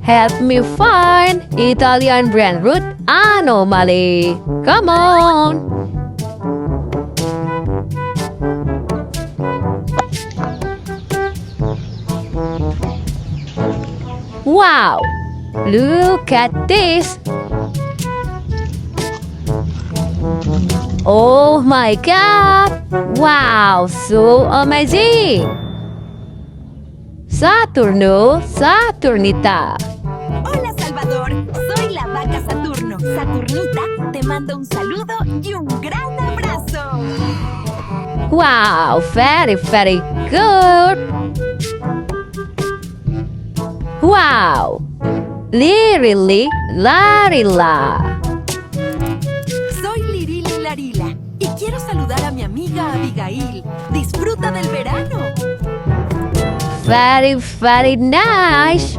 Help me find Italian Brainrot Anomali. Come on. Wow! Look at this! Oh my God! Wow! So amazing! Saturno, Saturnita. Hola Salvador, soy la vaca Saturno. Saturnita te manda un saludo y un gran abrazo. Wow! Very, very good! Wow! Lirili, larila. Soy Lirili Larila y quiero saludar a mi amiga Abigail. ¡Disfruta del verano! Very, very nice.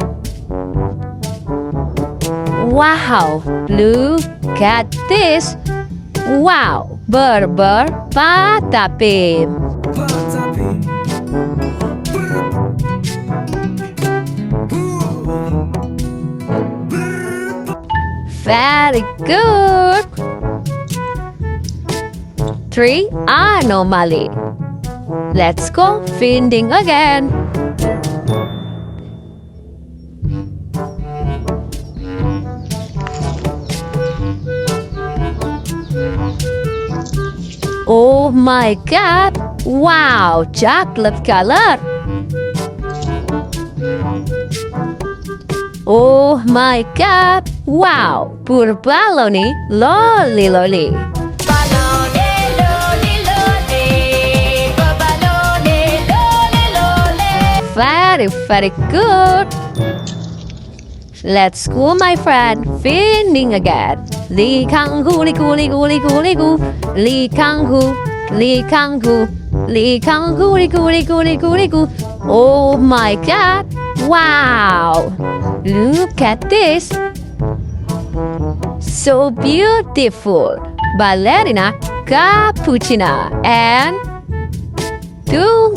Wow, look at this. Wow, Berber Patapim. Very good. 3 anomaly. Let's go finding again. Oh my God! Wow, chocolate color. Oh my God! Wow, purbaloni lolly lolly. Very, very good. Let's go, my friend. Finding again. Li kang hu, li gu, li gu, li gu, li gu. Li kang hu, li kang hu. Li kang hu, li gu, li gu, li gu, li gu. Oh my God. Wow. Look at this. So beautiful. Balerina Cappucina and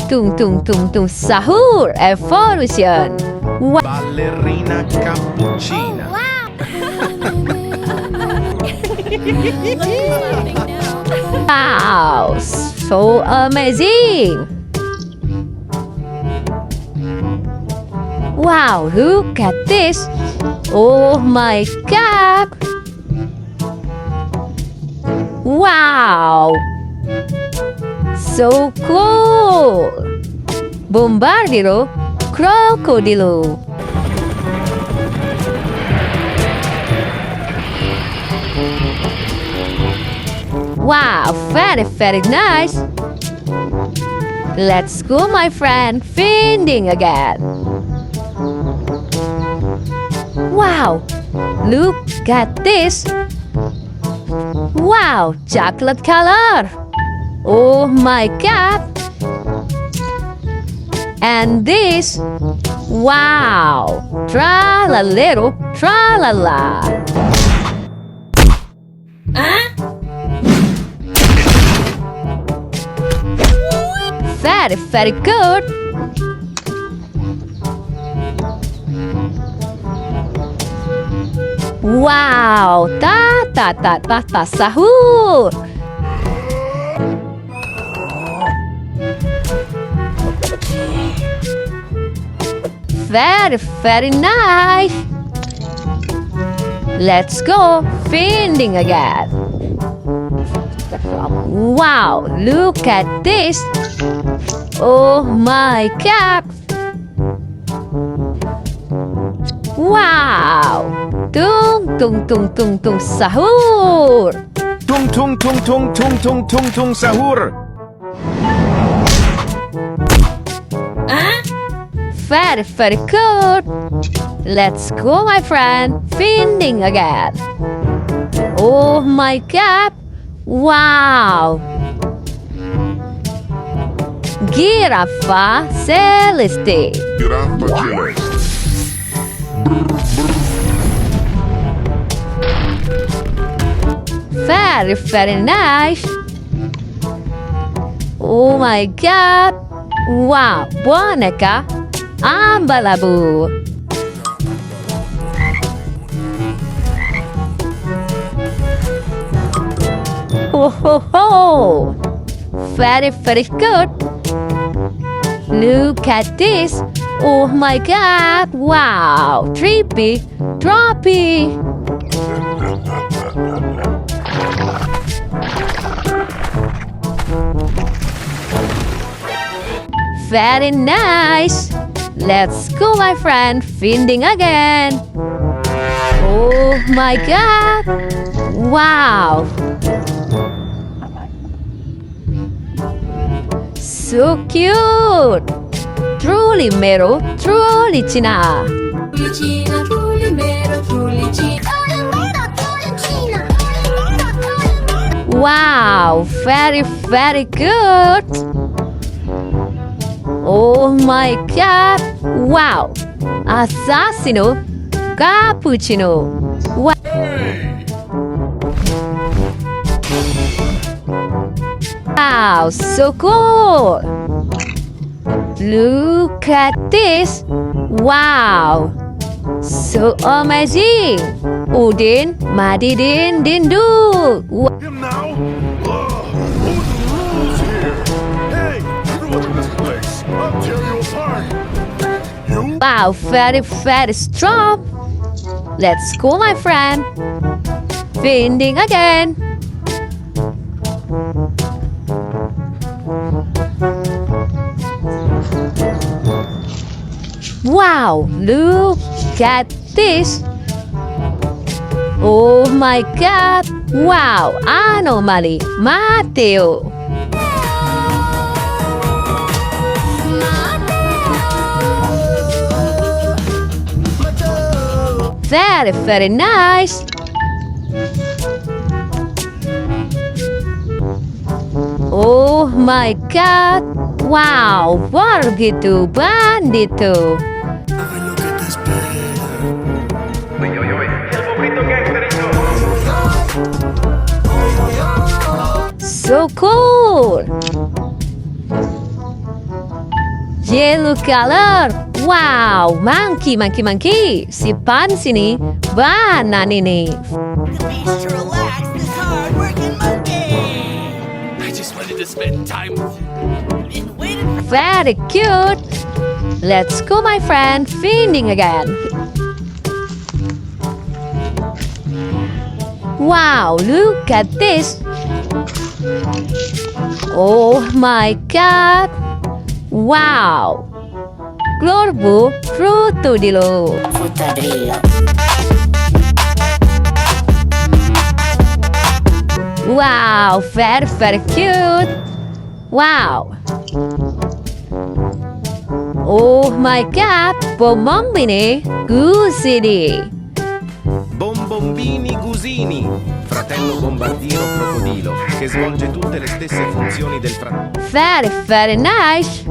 Tung Sahur evolution. Balerina Cappucina. Wow, so amazing. Wow, look at this. Oh my God. Wow. So cool. Bombardiro crocodilo. Wow, very, very nice. Let's go, my friend, finding again. Wow, look at this. Wow, chocolate color. Oh my God. And this. Wow, Tralalero Tralala. Very, very good. Wow, ta sahur. Very, very nice. Let's go finding again. Wow, look at this. Oh my God. Wow. Tung Sahur. Tung Sahur. Very, very good. Let's go, my friend. Finding again. Oh my God. Wow. Giraffa celeste. Giraffa celeste. Very, very nice. Oh my God. Wow, Boneca Ambalabu. Oh ho ho! Very, very good. Look at this. Oh my god! Wow! Trippy! Droppy! Very nice! Let's go, my friend, finding again. Oh my god! Wow! So cute! Truly Mero, truly Cina. Trulicina, trulimero, trulicina. Wow! Very, very good! Oh my god! Wow! Assassino Cappuccino! Wow! So cool! Look at this! Wow! So amazing! Udin, Madidin, Dindu! Him now? Who's the rules here? Hey, you go to this place. I'll tear you apart. You? Wow, very, very strong. Let's go, my friend. Finding again. Wow, look at this. Oh my god. Wow, Anomali, Matteo. Very, very nice. Oh my god. Wow, begitu bandito. So cool. Yellow color. Wow, monkey, monkey, monkey. Si Pansini, bananini. Please relax this hard-working monkey. I just wanted to spend time with you. Been waiting for Very cute. Let's go, my friend, feeding again. Wow, look at this. Oh my god. Wow. Glorbo frutodilo. Wow, very, very cute. Wow. Oh my god, Bombombini Guzini. Bombombini Guzini, fratello bombardino crocodilo, che svolge tutte le stesse funzioni del fratello. Very, very nice.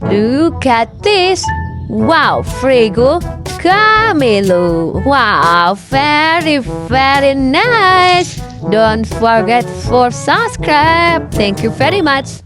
Look at this. Wow, Frigo Camelo. Wow, very, very nice. Don't forget for subscribe. Thank you very much.